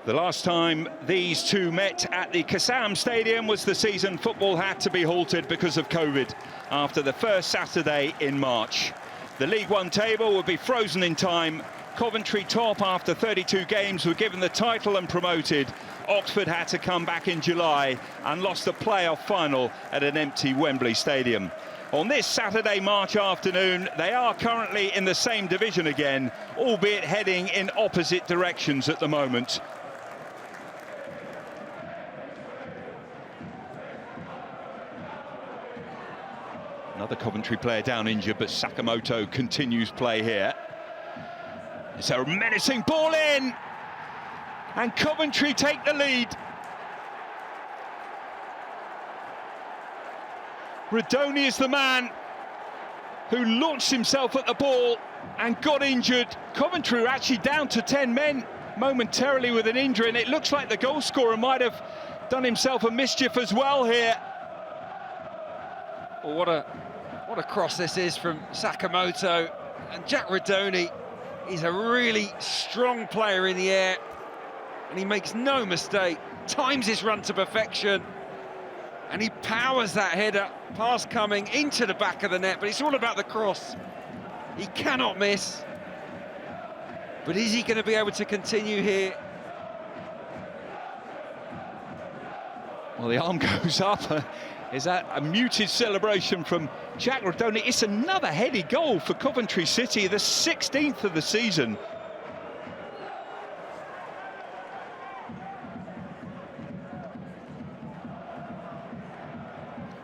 The last time these two met at the Kassam Stadium was the season football had to be halted because of COVID after the first Saturday in March. The League One table would be frozen in time. Coventry, top after 32 games, were given the title and promoted. Oxford had to come back in July and lost the playoff final at an empty Wembley Stadium. On this Saturday, March afternoon, they are currently in the same division again, albeit heading in opposite directions at the moment. Another Coventry player down injured, but Sakamoto continues play here. It's a menacing ball in, and Coventry take the lead. Redoni is the man who launched himself at the ball and got injured. Coventry are actually down to 10 men momentarily with an injury, and it looks like the goal scorer might have done himself a mischief as well here. Well, what a cross this is from Sakamoto, and Jack Redoni is a really strong player in the air, and he makes no mistake, times his run to perfection, and he powers that header, pass coming into the back of the net, but it's all about the cross. He cannot miss, but is he going to be able to continue here? Well, the arm goes up. Is that a muted celebration from Jack Redoni? It's another heady goal for Coventry City, the 16th of the season.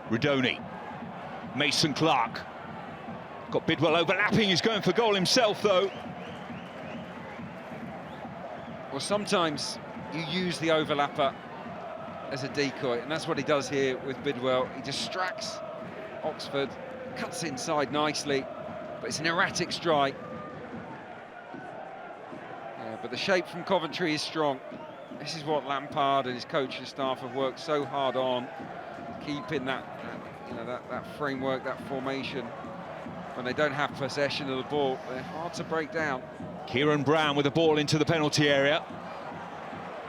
Redoni, Mason Clark, got Bidwell overlapping, he's going for goal himself though. Well, sometimes you use the overlapper as a decoy, and that's what he does here with Bidwell. He distracts Oxford, cuts inside nicely, but it's an erratic strike. Yeah, but the shape from Coventry is strong. This is what Lampard and his coaching staff have worked so hard on, keeping that framework, that formation. When they don't have possession of the ball, they're hard to break down. Kieran Brown with the ball into the penalty area.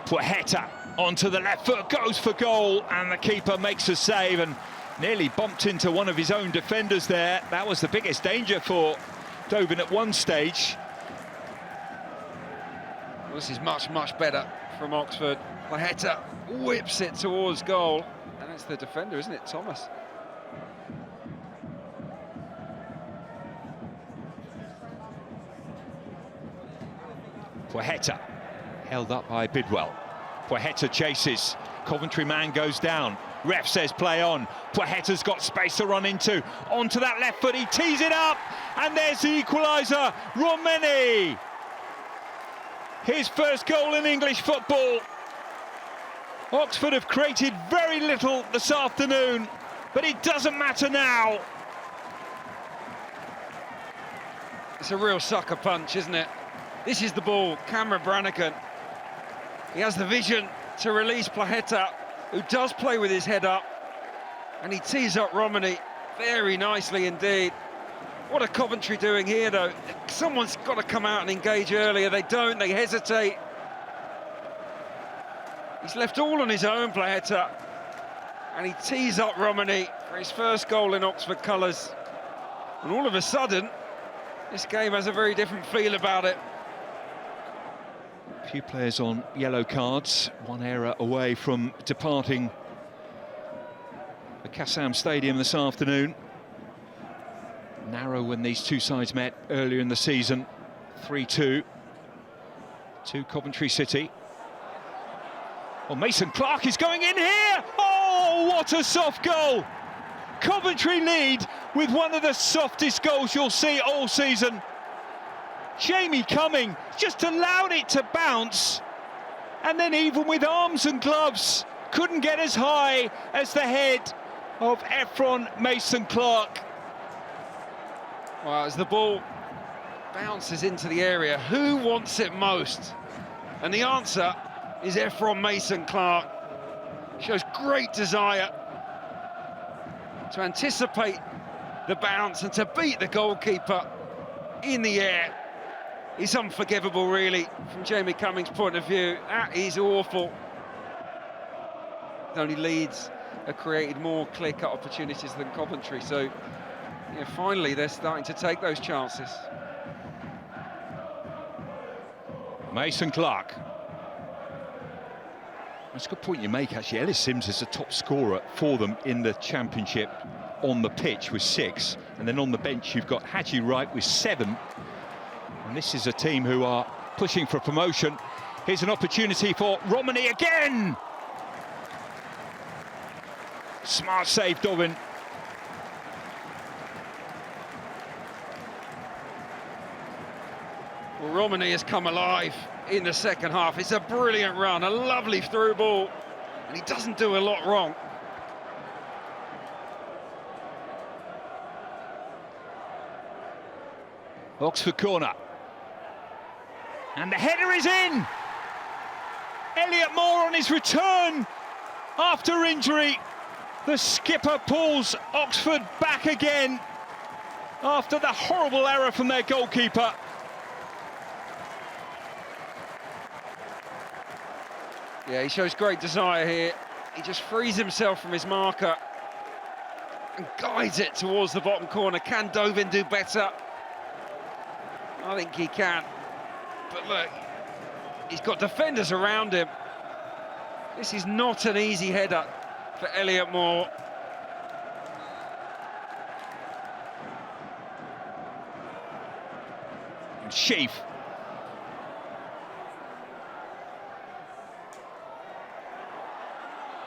Puaheta onto the left foot, goes for goal, and the keeper makes a save and nearly bumped into one of his own defenders there. That was the biggest danger for Dovin at one stage. Well, this is much, much better from Oxford. Puaheta whips it towards goal, and it's the defender, isn't it, Thomas? Puaheta held up by Bidwell. Puaheta chases, Coventry man goes down, ref says play on. Puaheta's got space to run into, onto that left foot, he tees it up, and there's the equaliser, Romeni! His first goal in English football. Oxford have created very little this afternoon, but it doesn't matter now. It's a real sucker punch, isn't it? This is the ball, Cameron Brannigan. He has the vision to release Puaheta, who does play with his head up, and he tees up Romeni very nicely indeed. What are Coventry doing here, though? Someone's got to come out and engage earlier. They don't, they hesitate. He's left all on his own, Puaheta, and he tees up Romeni for his first goal in Oxford colours. And all of a sudden, this game has a very different feel about it. A few players on yellow cards, one error away from departing the Kassam Stadium this afternoon. Narrow when these two sides met earlier in the season, 3-2 to Coventry City. Well, Mason Clark is going in here! Oh, what a soft goal! Coventry lead with one of the softest goals you'll see all season. Jamie Cumming just allowed it to bounce, and then even with arms and gloves, couldn't get as high as the head of Ephron Mason Clark. Well, as the ball bounces into the area, who wants it most? And the answer is Ephron Mason Clark. Shows great desire to anticipate the bounce and to beat the goalkeeper in the air. is unforgivable, really, from Jamie Cummings' point of view. That is awful. Only Leeds have created more clear-cut opportunities than Coventry, so yeah, finally they're starting to take those chances. Mason Clark. That's a good point you make, actually. Ellis Sims is the top scorer for them in the Championship on the pitch with 6, and then on the bench you've got Haji Wright with 7. And this is a team who are pushing for promotion. Here's an opportunity for Romani again! Smart save, Dobbin. Well, Romani has come alive in the second half. It's a brilliant run, a lovely through ball, and he doesn't do a lot wrong. Oxford corner. And the header is in! Elliot Moore on his return after injury. The skipper pulls Oxford back again after the horrible error from their goalkeeper. Yeah, he shows great desire here. He just frees himself from his marker and guides it towards the bottom corner. Can Dovin do better? I think he can. But look, he's got defenders around him. This is not an easy header for Elliot Moore. Sheaf.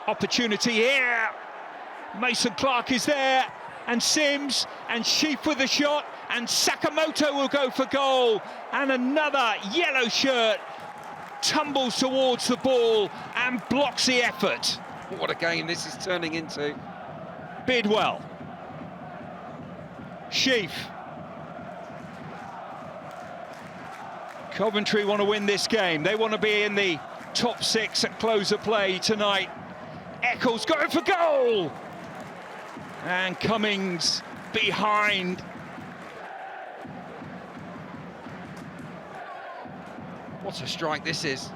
Opportunity here. Mason Clark is there, and Sims, and Sheaf with the shot, and Sakamoto will go for goal. And another yellow shirt tumbles towards the ball and blocks the effort. What a game this is turning into. Bidwell. Sheaf. Coventry want to win this game. They want to be in the top 6 at close of play tonight. Eccles going for goal! And Cummings behind. What a strike this is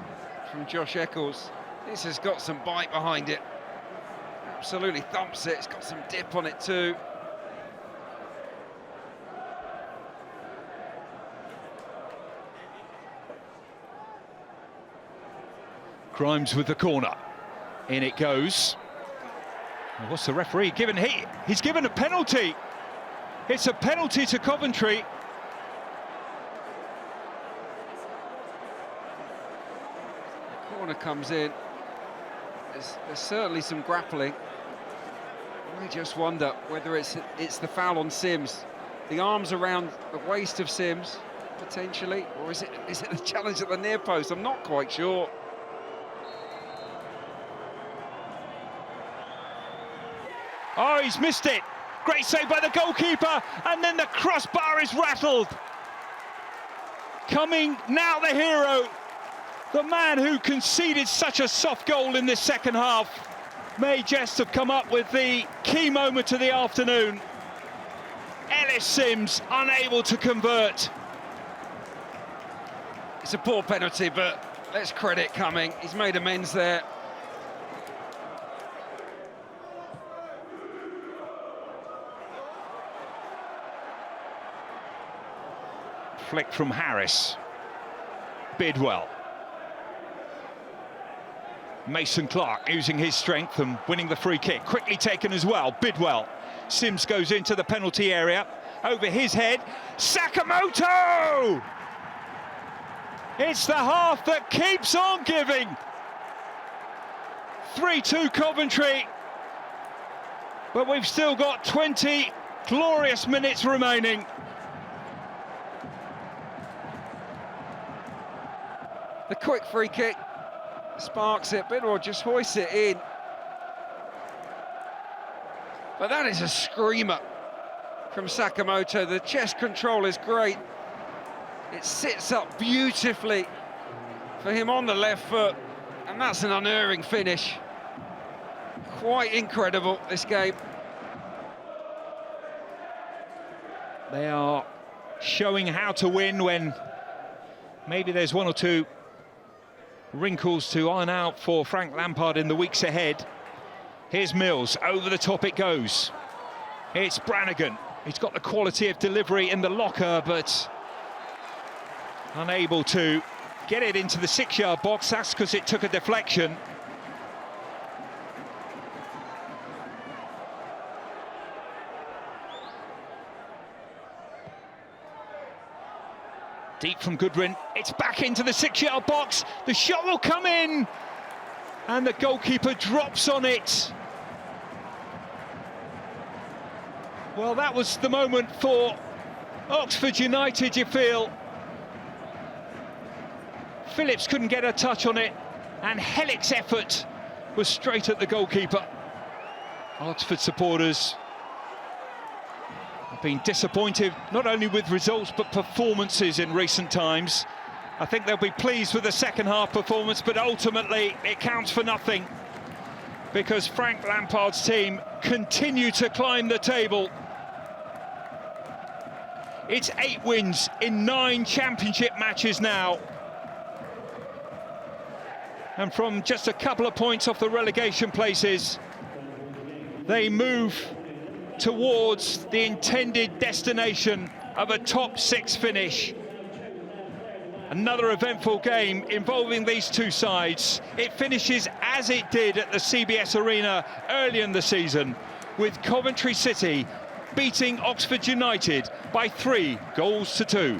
from Josh Eccles. This has got some bite behind it. Absolutely thumps it. It's got some dip on it too. Grimes with the corner. In it goes. Well, what's the referee given? He's given a penalty. It's a penalty to Coventry. The corner comes in. There's certainly some grappling. I just wonder whether it's the foul on Sims. The arms around the waist of Sims, potentially, or is it the challenge at the near post? I'm not quite sure. Oh, he's missed it. Great save by the goalkeeper, and then the crossbar is rattled. Coming now the hero, the man who conceded such a soft goal in this second half, may just have come up with the key moment of the afternoon. Ellis Sims unable to convert. It's a poor penalty, but let's credit Cumming. He's made amends there. Flick from Harris. Bidwell. Mason Clark using his strength and winning the free kick. Quickly taken as well. Bidwell. Sims goes into the penalty area. Over his head. Sakamoto! It's the half that keeps on giving. 3-2 Coventry. But we've still got 20 glorious minutes remaining. The quick free kick sparks it, Bidwell just hoists it in. But that is a screamer from Sakamoto. The chest control is great. It sits up beautifully for him on the left foot, and that's an unerring finish. Quite incredible, this game. They are showing how to win when Maybe there's one or two wrinkles to iron out for Frank Lampard in the weeks ahead. Here's Mills, over the top it goes. It's Brannigan. He's got the quality of delivery in the locker, but unable to get it into the 6-yard box. That's because it took a deflection. Deep from Goodwin, it's back into the 6-yard box. The shot will come in, and the goalkeeper drops on it. Well, that was the moment for Oxford United, you feel. Phillips couldn't get a touch on it, and Hellick's effort was straight at the goalkeeper. Oxford supporters have been disappointed, not only with results, but performances in recent times. I think they'll be pleased with the second half performance, but ultimately it counts for nothing, because Frank Lampard's team continue to climb the table. It's 8 wins in 9 championship matches now. And from just a couple of points off the relegation places, they move towards the intended destination of a top 6 finish. Another eventful game involving these two sides. It finishes as it did at the CBS Arena earlier in the season, with Coventry City beating Oxford United by 3 goals to 2.